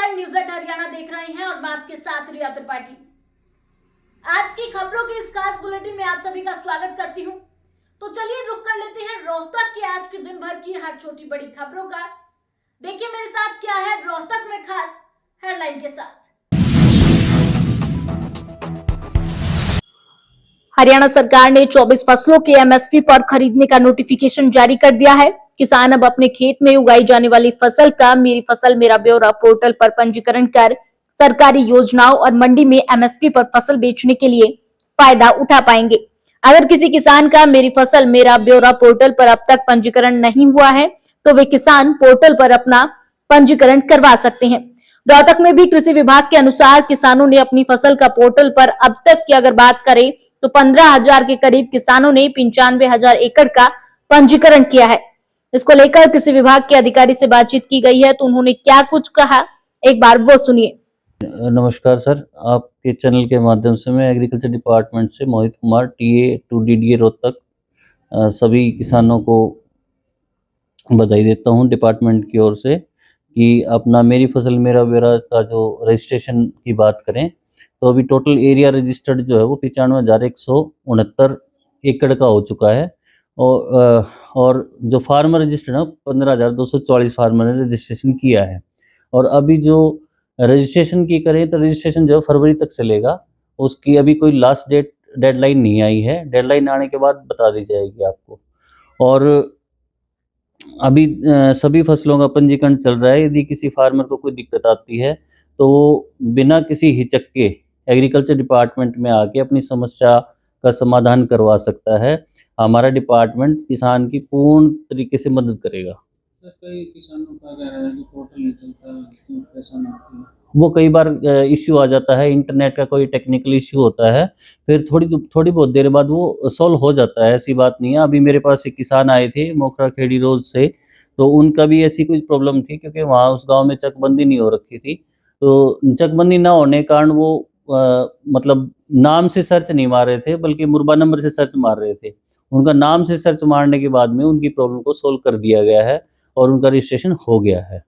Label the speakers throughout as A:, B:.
A: नमस्कार, न्यूज़ 8 हरियाणा देख रहे हैं और मैं आपके साथ रिया त्रिपाठी। आज की खबरों के इस खास बुलेटिन में आप सभी का स्वागत करती हूं। तो चलिए रुक कर लेते हैं रोहतक के आज के दिन भर की हर छोटी बड़ी खबरों का। देखिए मेरे साथ क्या है रोहतक में खास हेडलाइन के साथ। हरियाणा सरकार ने 24 फसलों के एमएसपी पर खरीदने का नोटिफिकेशन जारी कर दिया है। किसान अब अपने खेत में उगाई जाने वाली फसल का मेरी फसल मेरा ब्यौरा पोर्टल पर पंजीकरण कर सरकारी योजनाओं और मंडी में एमएसपी पर फसल बेचने के लिए फायदा उठा पाएंगे। अगर किसी किसान का मेरी फसल मेरा ब्यौरा पोर्टल पर अब तक पंजीकरण नहीं हुआ है तो वे किसान पोर्टल पर अपना पंजीकरण करवा सकते हैं। रोहतक में भी कृषि विभाग के अनुसार किसानों ने अपनी फसल का पोर्टल पर अब तक की अगर बात करें तो 15,000 के करीब किसानों ने 95,000 एकड़ का पंजीकरण किया है। इसको लेकर कृषि विभाग के अधिकारी से बातचीत की गई है तो उन्होंने क्या कुछ कहा, एक बार वो सुनिए।
B: नमस्कार सर, आपके चैनल के माध्यम से मैं एग्रीकल्चर डिपार्टमेंट से Mohit Kumar TA to DDA Rohtak सभी किसानों को बधाई देता हूं डिपार्टमेंट की ओर से कि अपना मेरी फसल मेरा ब्यौरा का जो रजिस्ट्रेशन की बात करें तो अभी टोटल एरिया रजिस्टर्ड जो है वो 95,169 एकड़ का हो चुका है और जो फार्मर रजिस्टर्ड है 15,244 फार्मर ने रजिस्ट्रेशन किया है। और अभी जो रजिस्ट्रेशन की करें तो रजिस्ट्रेशन जो फरवरी तक चलेगा, उसकी अभी कोई लास्ट डेडलाइन नहीं आई है। डेडलाइन आने के बाद बता दी जाएगी आपको। और अभी सभी फसलों का पंजीकरण चल रहा है। यदि किसी फार्मर को कोई दिक्कत आती है तो वो बिना किसी हिचक के एग्रीकल्चर डिपार्टमेंट में आके अपनी समस्या का समाधान करवा सकता है। हमारा डिपार्टमेंट किसान की पूर्ण तरीके से मदद करेगा।
C: कई किसानों का कह रहा है कि पोर्टल नहीं चलता, उसमें परेशानी होती है।
B: वो कई बार इश्यू आ जाता है, इंटरनेट का कोई टेक्निकल इश्यू होता है, फिर थोड़ी बहुत देर बाद वो सॉल्व हो जाता है, ऐसी बात नहीं है। अभी मेरे पास एक किसान आए थे मोखरा खेड़ी रोड से, तो उनका भी ऐसी कोई प्रॉब्लम थी क्योंकि वहाँ उस गांव में चकबंदी नहीं हो रखी थी। तो चकबंदी ना होने के कारण वो मतलब नाम से सर्च नहीं मार रहे थे बल्कि मुरबा नंबर से सर्च मार रहे थे। उनका नाम से सर्च मारने के बाद में उनकी प्रॉब्लम को सोल्व कर दिया गया है और उनका रजिस्ट्रेशन हो गया है।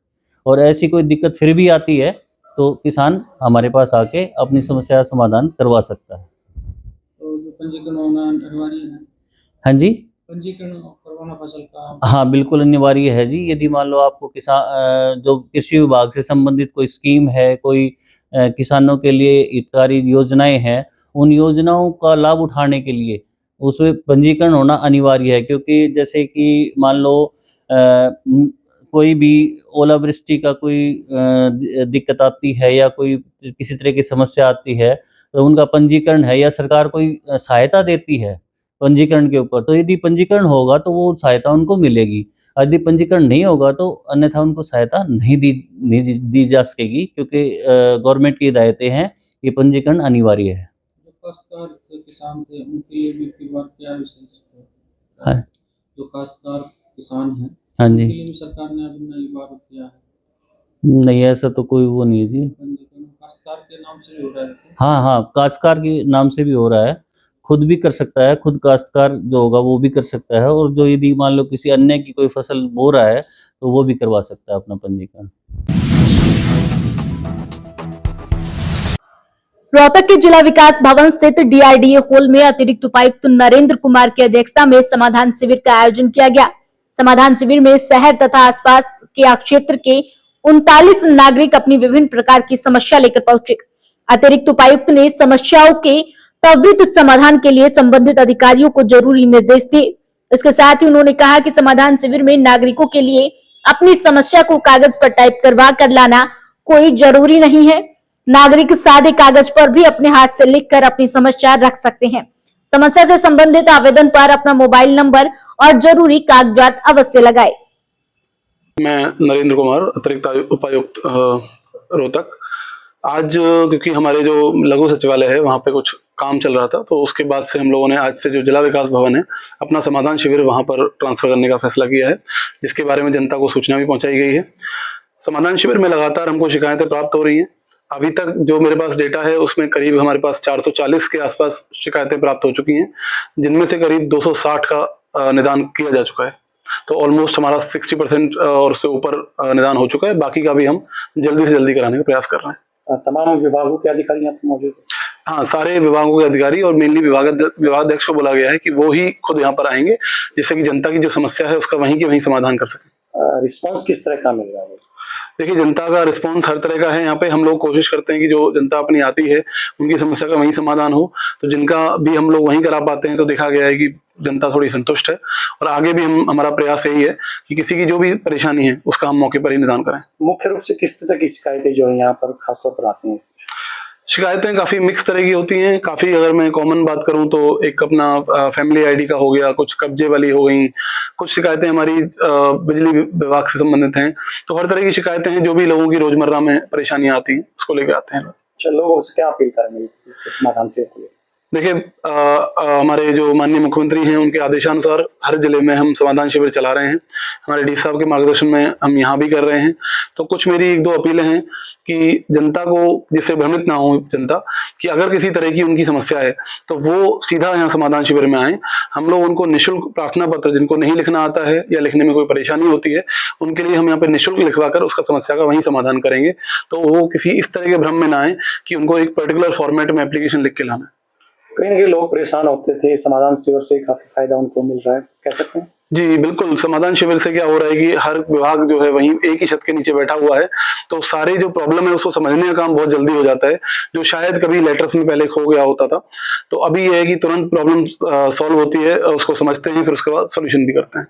B: और ऐसी कोई दिक्कत फिर भी आती है तो किसान हमारे पास आके अपनी समस्या का समाधान करवा सकता है।
C: तो जो पंजीकरण होना अनिवार्य है?
B: हाँ जी,
C: पंजीकरण करवाना फसल का?
B: हाँ बिल्कुल अनिवार्य है जी। यदि मान लो आपको किसान जो कृषि विभाग से संबंधित कोई स्कीम है, कोई किसानों के लिए हितकारी योजनाएं हैं, उन योजनाओं का लाभ उठाने के लिए उसमें पंजीकरण होना अनिवार्य है। क्योंकि जैसे कि मान लो कोई भी ओलावृष्टि का कोई दिक्कत आती है या कोई किसी तरह की समस्या आती है तो उनका पंजीकरण है या सरकार कोई सहायता देती है पंजीकरण के ऊपर, तो यदि पंजीकरण होगा तो वो सहायता उनको मिलेगी। यदि पंजीकरण नहीं होगा तो अन्यथा उनको सहायता नहीं दी जा सकेगी, क्योंकि गवर्नमेंट की हिदायतें हैं कि पंजीकरण अनिवार्य है।
C: जो काश्तकार किसान थे उनके लिए भी एक बार क्या विशेष
B: हाँ।
C: जो काश्तकार किसान हैं
B: हाँ जी,
C: उनके लिए भी सरकार ने अभी नई बार किया है?
B: नहीं ऐसा तो कोई वो नहीं है जी।
C: पंजीकरण काश्तकार के नाम से भी हो रहा है?
B: हाँ हाँ, काश्तकार के नाम से भी हो रहा है, खुद भी कर सकता है, खुद काश्तकार जो होगा वो भी कर सकता है। और जो यदि मान लो किसी अन्य की कोई फसल बो रहा है तो वो भी करवा सकता है अपना पंजीकरण।
A: रोहतक के जिला विकास भवन स्थित डीआरडीए हॉल में अतिरिक्त उपायुक्त नरेंद्र कुमार की अध्यक्षता में समाधान शिविर का आयोजन किया गया। समाधान शिविर में शहर तथा आसपास के क्षेत्र के 39 नागरिक अपनी विभिन्न प्रकार की समस्या लेकर पहुंचे। अतिरिक्त उपायुक्त ने समस्याओं के त्वरित समाधान के लिए संबंधित अधिकारियों को जरूरी निर्देश दिए। इसके साथ ही उन्होंने कहा कि समाधान शिविर में नागरिकों के लिए अपनी समस्या को कागज पर टाइप करवा कर लाना कोई जरूरी नहीं है। नागरिक सादे कागज पर भी अपने हाथ से लिखकर अपनी समस्या रख सकते हैं। समस्या से संबंधित आवेदन पर अपना मोबाइल नंबर और जरूरी कागजात अवश्य लगाए।
D: मैं नरेंद्र कुमार, अतिरिक्त उपायुक्त रोहतक। आज क्योंकि हमारे जो लघु सचिवालय है वहाँ पे कुछ काम चल रहा था, तो उसके बाद से हम लोगों ने आज से जो जिला विकास भवन है अपना समाधान शिविर वहाँ पर ट्रांसफर करने का फैसला किया है, जिसके बारे में जनता को सूचना भी पहुँचाई गई है। समाधान शिविर में लगातार हमको शिकायतें प्राप्त हो रही हैं। अभी तक जो मेरे पास डेटा है उसमें करीब हमारे पास 440 के आसपास शिकायतें प्राप्त हो चुकी हैं, जिनमें से करीब 260 का निदान किया जा चुका है। तो ऑलमोस्ट हमारा 60% और उससे ऊपर निदान हो चुका है। बाकी का भी हम जल्दी से जल्दी कराने का प्रयास कर रहे हैं।
E: तमाम विभागों के अधिकारी यहाँ पे मौजूद हैं?
D: हाँ, सारे विभागों के अधिकारी और मेनली विभागाध्यक्ष को बोला गया है कि वो ही खुद यहाँ पर आएंगे, जिससे कि जनता की जो समस्या है उसका वहीं के वहीं समाधान कर सकें।
E: रिस्पांस किस तरह का मिल रहा है?
D: देखिए, जनता का रिस्पांस हर तरह का है। यहाँ पे हम लोग कोशिश करते हैं कि जो जनता अपनी आती है उनकी समस्या का वहीं समाधान हो, तो जिनका भी हम लोग वहीं करा पाते हैं। तो देखा गया है कि जनता थोड़ी संतुष्ट है, और आगे भी हमारा प्रयास यही है कि किसी की जो भी परेशानी है उसका हम मौके पर ही निदान करें।
E: मुख्य रूप से किस तरह की शिकायतें जो है यहाँ पर खासतौर पर आती हैं?
D: शिकायतें काफ़ी मिक्स तरह की होती हैं। काफ़ी, अगर मैं कॉमन बात करूं तो एक अपना फैमिली आईडी का हो गया, कुछ कब्जे वाली हो गई, कुछ शिकायतें हमारी बिजली विभाग से संबंधित हैं। तो हर तरह की शिकायतें हैं, जो भी लोगों की रोजमर्रा में परेशानियां आती हैं उसको लेकर आते हैं।
E: अच्छा, लोगों से क्या अपील करेंगे इसके समाधान से?
D: देखिए, हमारे जो माननीय मुख्यमंत्री हैं उनके आदेशानुसार हर जिले में हम समाधान शिविर चला रहे हैं। हमारे डी साहब के मार्गदर्शन में हम यहाँ भी कर रहे हैं। तो कुछ मेरी एक दो अपीलें हैं कि जनता को, जिससे भ्रमित ना हो जनता, कि अगर किसी तरह की उनकी समस्या है तो वो सीधा यहाँ समाधान शिविर में आए। हम लोग उनको निःशुल्क प्रार्थना पत्र, जिनको नहीं लिखना आता है या लिखने में कोई परेशानी होती है, उनके लिए हम यहाँ पे निःशुल्क लिखवा कर उसका समस्या का वहीं समाधान करेंगे। तो वो किसी इस तरह के भ्रम में ना आए कि उनको एक पर्टिकुलर फॉर्मेट में एप्लीकेशन लिख के लाना है।
E: कहीं ना कहीं लोग परेशान होते थे, समाधान शिविर से काफी फायदा उनको मिल रहा है, कह सकते हैं?
D: जी बिल्कुल, समाधान शिविर से क्या हो रहा है कि हर विभाग जो है वहीं एक ही छत के नीचे बैठा हुआ है, तो सारे जो प्रॉब्लम है उसको समझने का काम बहुत जल्दी हो जाता है, जो शायद कभी लेटर्स में पहले खो गया होता था। तो अभी यह है कि तुरंत प्रॉब्लम सॉल्व होती है, उसको समझते हैं, फिर उसके बाद सोल्यूशन भी करते हैं।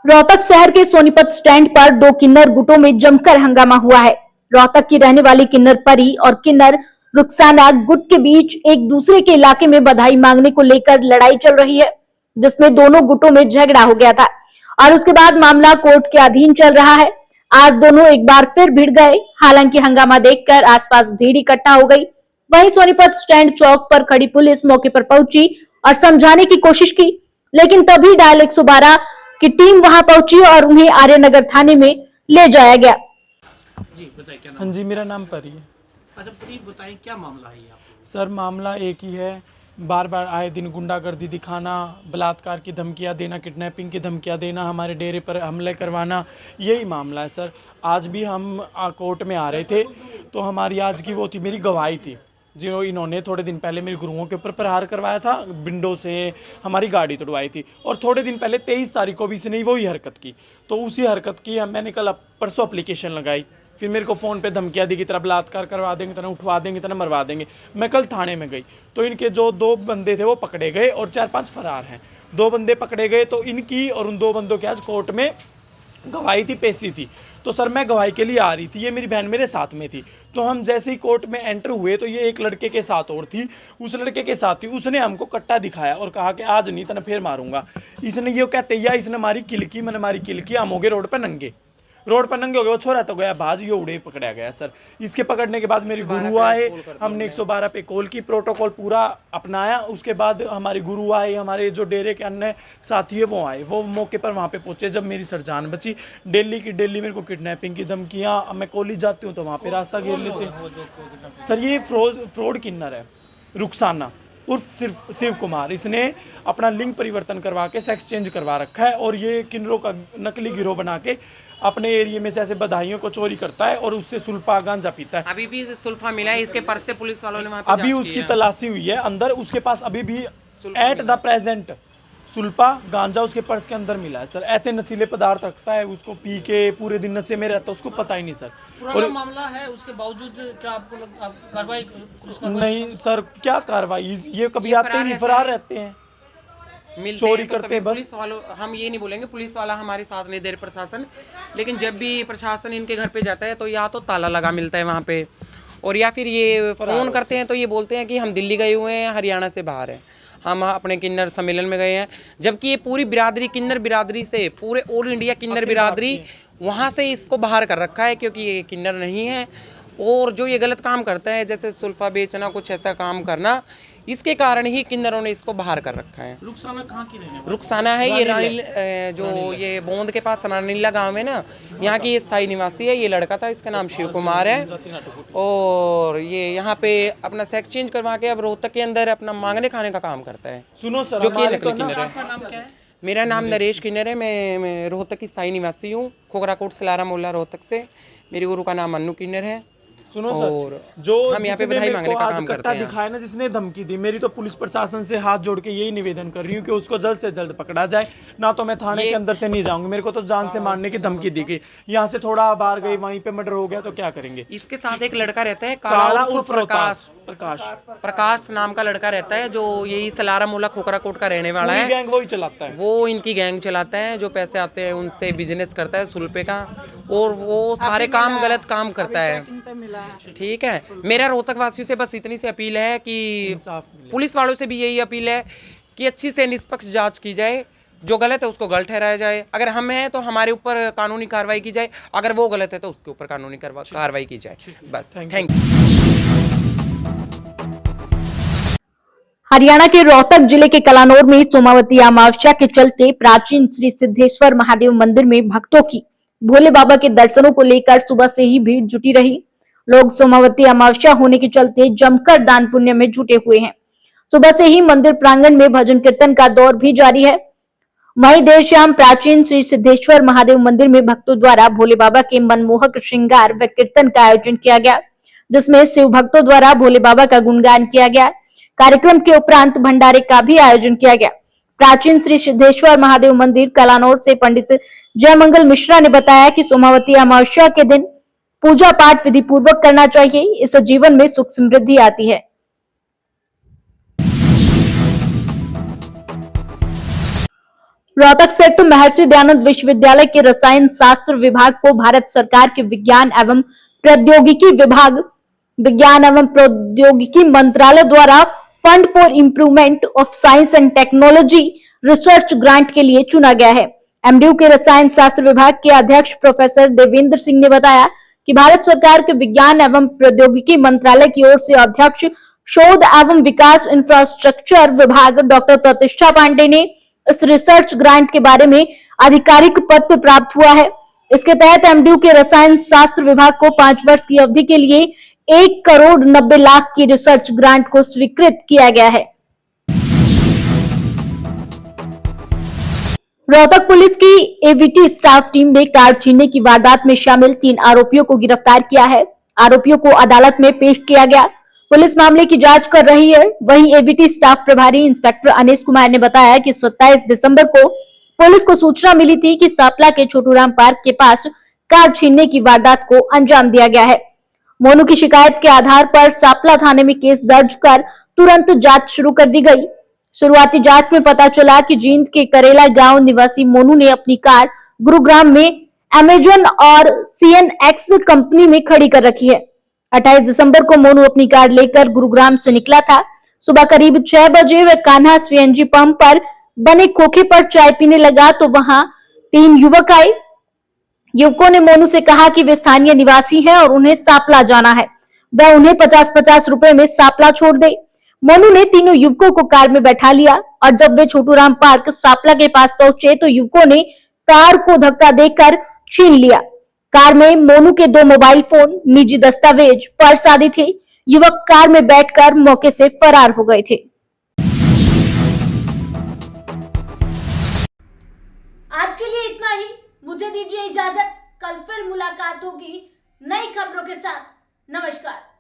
A: रोहतक शहर के सोनीपत स्टैंड पर दो किन्नर गुटों में जमकर हंगामा हुआ है। रोहतक की रहने वाली किन्नर परी और किन्नर रुखसाना गुट के बीच एक दूसरे के इलाके में बधाई मांगने को लेकर लड़ाई चल रही है, जिसमें दोनों गुटों में झगड़ा हो गया था और उसके बाद मामला कोर्ट के अधीन चल रहा है। आज दोनों एक बार फिर भिड़ गए। हालांकि हंगामा देखकर आसपास भीड़ इकट्ठा हो गई। वहीं सोनीपत स्टैंड चौक पर खड़ी पुलिस मौके पर पहुंची और समझाने की कोशिश की, लेकिन तभी डायल 112 की टीम वहां पहुंची और उन्हें आर्यनगर थाने में ले जाया गया।
C: जी बताइए क्या नाम?
F: हाँ जी, मेरा नाम परी है।
C: अच्छा परी, बताइए क्या मामला है ये आपको?
F: सर, मामला एक ही है, बार बार आए दिन गुंडागर्दी दिखाना, बलात्कार की धमकियां देना, किडनैपिंग की धमकियां देना, हमारे डेरे पर हमले करवाना, यही मामला है सर। आज भी हम कोर्ट में आ रहे थे तो हमारी आज की वो थी, मेरी गवाही थी, जो इन्होंने थोड़े दिन पहले मेरे गुरुओं के ऊपर प्रहार करवाया था, विंडो से हमारी गाड़ी तोड़वाई थी, और थोड़े दिन पहले 23 तारीख को भी इसने वही हरकत की। तो उसी हरकत की मैंने कल परसों एप्लीकेशन लगाई। फिर मेरे को फ़ोन पे धमकियाँ दी कि तरह बलात्कार करवा देंगे, तरह उठवा देंगे, तरह मरवा देंगे। मैं कल थाने में गई तो इनके जो 2 बंदे थे वो पकड़े गए और 4-5 फरार हैं। 2 बंदे पकड़े गए तो इनकी और उन 2 बंदों की आज कोर्ट में गवाही थी, पेशी थी। तो सर मैं गवाही के लिए आ रही थी, ये मेरी बहन मेरे साथ में थी। तो हम जैसे ही कोर्ट में एंटर हुए तो ये एक लड़के के साथ और थी, उस लड़के के साथ थी, उसने हमको कट्टा दिखाया और कहा कि आज नहीं तना फिर मारूंगा। इसने ये कहते या इसने मारी किलकी, मैंने मारी किलकी, हम हो गए रोड पर नंगे। रोड पर नंगे हो गए, वो छोरा तो गया बाज, ये उड़े पकड़ा गया सर। इसके पकड़ने के बाद मेरे गुरु आए, हमने 112 पे कॉल की, प्रोटोकॉल पूरा अपनाया। उसके बाद हमारे गुरु आए, हमारे जो डेरे के अन्य साथी है वो आए, वो मौके पर वहाँ पे पहुँचे। जब मेरी सर जान बची, डेली की डेली मेरे को किडनैपिंग की धमकियाँ, अब मैं कॉलेज जाती हूँ तो वहाँ पे रास्ता घेर लेते हैं सर। ये फ्रॉड किन्नर है रुखसाना उर्फ सिर्फ शिव कुमार, इसने अपना लिंग परिवर्तन करवा के सेक्स चेंज करवा रखा है और ये किन्नरों का नकली गिरोह बना के अपने एरिया में से ऐसे बधाइयों को चोरी करता है और उससे सुल्फा गांजा पीता है।
G: अभी भी सुल्फा मिला है इसके पर्स से, पुलिस वालों ने वहाँ पे
F: अभी उसकी तलाशी हुई है अंदर, उसके पास अभी भी एट द प्रेजेंट सुल्फा गांजा उसके पर्स के अंदर मिला है सर। ऐसे नशीले पदार्थ रखता है, उसको पी के पूरे दिन नशे में रहता है, उसको पता ही नहीं सर।
C: पुराना मामला है, उसके बावजूद क्या आपको आप कार्रवाई पुलिस कार्रवाई?
F: नहीं सर, क्या कार्रवाई, ये कभी आते ही नहीं, फरार रहते हैं, चोरी करते हैं बस।
G: पुलिस वालों, हम ये नहीं बोलेंगे पुलिस वाला हमारे साथ नहीं दे रहे प्रशासन, लेकिन जब भी प्रशासन इनके घर पे जाता है तो या तो ताला लगा मिलता है वहाँ पे, और या फिर ये फ़ोन करते हैं तो ये बोलते हैं कि हम दिल्ली गए हुए हैं, हरियाणा से बाहर हैं, हम अपने किन्नर सम्मेलन में गए हैं। जबकि ये पूरी बिरादरी, किन्नर बिरादरी से, पूरे ऑल इंडिया किन्नर बिरादरी वहाँ से इसको बाहर कर रखा है, क्योंकि ये किन्नर नहीं है। और जो ये गलत काम करता है, जैसे सुल्फा बेचना, कुछ ऐसा काम करना, इसके कारण ही किन्नरों ने इसको बाहर कर रखा है।
F: रुखसाना कहाँ की रहने वाली?
G: रुखसाना है ये रानी जो ये बोंद के पास रानीला गांव है ना, यहाँ की ये स्थायी निवासी है। ये लड़का था, इसका नाम शिव कुमार है, और ये यहाँ पे अपना सेक्स चेंज करवा के अब रोहतक के अंदर अपना मांगने खाने का काम करता है।
F: सुनो सर,
G: जो कि
F: हमारे
G: नकली
F: को ना-
G: किन्नर है।
F: आपका नाम क्या है?
G: मेरा नाम नरेश किन्नर है। मैं रोहतक की स्थायी निवासी हूँ, खोखराकोट सलारा मोहल्ला रोहतक से। मेरे गुरु का नाम अन्नू किन्नर है।
F: सुनो
G: और
F: सर, जो
G: हम यहाँ पे
F: जिसने
G: बधाई
F: मेरे
G: मांगने
F: को
G: का
F: आज
G: काम
F: कट्टा
G: करते हैं।
F: दिखाया ना, जिसने धमकी दी, मेरी तो पुलिस प्रशासन से हाथ जोड़ के यही निवेदन कर रही हूँ कि उसको जल्द से जल्द पकड़ा जाए। ना तो मैं थाने के अंदर से नहीं जाऊंगी, मेरे को तो जान से मारने की धमकी दी गई। यहाँ से थोड़ा बाहर गई, वहीं पे मर्डर हो गया तो क्या करेंगे?
G: इसके साथ एक लड़का रहता है
F: काला
G: उर्फ
F: उर्फ प्रकाश
G: प्रकाश नाम का लड़का रहता है, जो यही सलारा मोहल्ला खोखराकोट का रहने वाला
F: पूरी
G: है।
F: गैंग वही चलाता है।
G: वो इनकी गैंग चलाता है, जो पैसे आते हैं उनसे बिजनेस करता है सुलपे का, और वो सारे काम गलत काम करता है। ठीक है, मेरा रोहतक वासियों से बस इतनी सी अपील है कि पुलिस वालों से भी यही अपील है कि अच्छी से निष्पक्ष जांच की जाए। जो गलत है उसको गलत ठहराया जाए। अगर हम हैं तो हमारे ऊपर कानूनी कार्रवाई की जाए, अगर वो गलत है तो उसके ऊपर कानूनी कार्रवाई की जाए। बस, थैंक यू।
A: हरियाणा के रोहतक जिले के कलानौर में सोमावती अमावस्या के चलते प्राचीन श्री सिद्धेश्वर महादेव मंदिर में भक्तों की भोले बाबा के दर्शनों को लेकर सुबह से ही भीड़ जुटी रही। लोग सोमावती अमावस्या होने के चलते जमकर दान पुण्य में जुटे हुए हैं। सुबह से ही मंदिर प्रांगण में भजन कीर्तन का दौर भी जारी है। वहीं देर शाम प्राचीन श्री सिद्धेश्वर महादेव मंदिर में भक्तों द्वारा भोले बाबा के मनमोहक श्रृंगार व कीर्तन का आयोजन किया गया, जिसमें शिव भक्तों द्वारा भोले बाबा का गुणगान किया गया। कार्यक्रम के उपरांत भंडारे का भी आयोजन किया गया। प्राचीन श्री सिद्धेश्वर महादेव मंदिर कलानौर से पंडित जयमंगल मिश्रा ने बताया कि सोमावती अमावस्या के दिन पूजा पाठ विधि पूर्वक करना चाहिए, इससे जीवन में सुख समृद्धि आती है। रोहतक स्थित महर्षि दयानंद विश्वविद्यालय के रसायन शास्त्र विभाग को भारत सरकार के विज्ञान एवं प्रौद्योगिकी विभाग, विज्ञान एवं प्रौद्योगिकी मंत्रालय द्वारा fund for improvement of science and technology research grant के लिए चुना गया है। एमडीयू के रसायन शास्त्र विभाग के अध्यक्ष प्रोफेसर देवेंद्र सिंह ने बताया कि भारत सरकार के विज्ञान एवं प्रौद्योगिकी मंत्रालय की ओर से अध्यक्ष शोध एवं विकास इंफ्रास्ट्रक्चर विभाग डॉक्टर प्रतिष्ठा पांडे ने इस रिसर्च ग्रांट के बारे में आधिकारिक पत्र प्राप्त हुआ है। इसके तहत एमडीयू के रसायन शास्त्र विभाग को 5 वर्ष की अवधि के लिए 1,90,00,000 की रिसर्च ग्रांट को स्वीकृत किया गया है। रोहतक पुलिस की एवीटी स्टाफ टीम ने कार छीनने की वारदात में शामिल 3 आरोपियों को गिरफ्तार किया है। आरोपियों को अदालत में पेश किया गया। पुलिस मामले की जांच कर रही है। वहीं एवीटी स्टाफ प्रभारी इंस्पेक्टर अनीश कुमार ने बताया कि 27 दिसंबर को पुलिस को सूचना मिली थी कि सापला के छोटूराम पार्क के पास कार छीनने की वारदात को अंजाम दिया गया है। मोनू की शिकायत के आधार पर सापला थाने में केस दर्ज कर तुरंत जांच शुरू कर दी गई। शुरुआती जांच में पता चला कि जींद के करेला गांव निवासी मोनू ने अपनी कार गुरुग्राम में अमेजन और CNX कंपनी में खड़ी कर रखी है। 28 दिसंबर को मोनू अपनी कार लेकर गुरुग्राम से निकला था। सुबह करीब 6 बजे वह कान्हा CNG पंप पर बने खोखे पर चाय पीने लगा तो वहां 3 युवक आए। युवकों ने मोनू से कहा कि वे स्थानीय निवासी हैं और उन्हें सापला जाना है। वह उन्हें 50-50 रुपए में सापला छोड़ दे। मोनू ने तीनों युवकों को कार में बैठा लिया और जब वे छोटूराम पार्क सापला के पास पहुंचे तो युवकों ने कार को धक्का देकर छीन लिया। कार में मोनू के 2 मोबाइल फोन, निजी दस्तावेज, पर्स आदि थे। युवक कार में बैठकर मौके से फरार हो गए थे।
H: आज के लिए इतना ही। मुझे दीजिए इजाजत। कल फिर मुलाकात होगी नई खबरों के साथ। नमस्कार।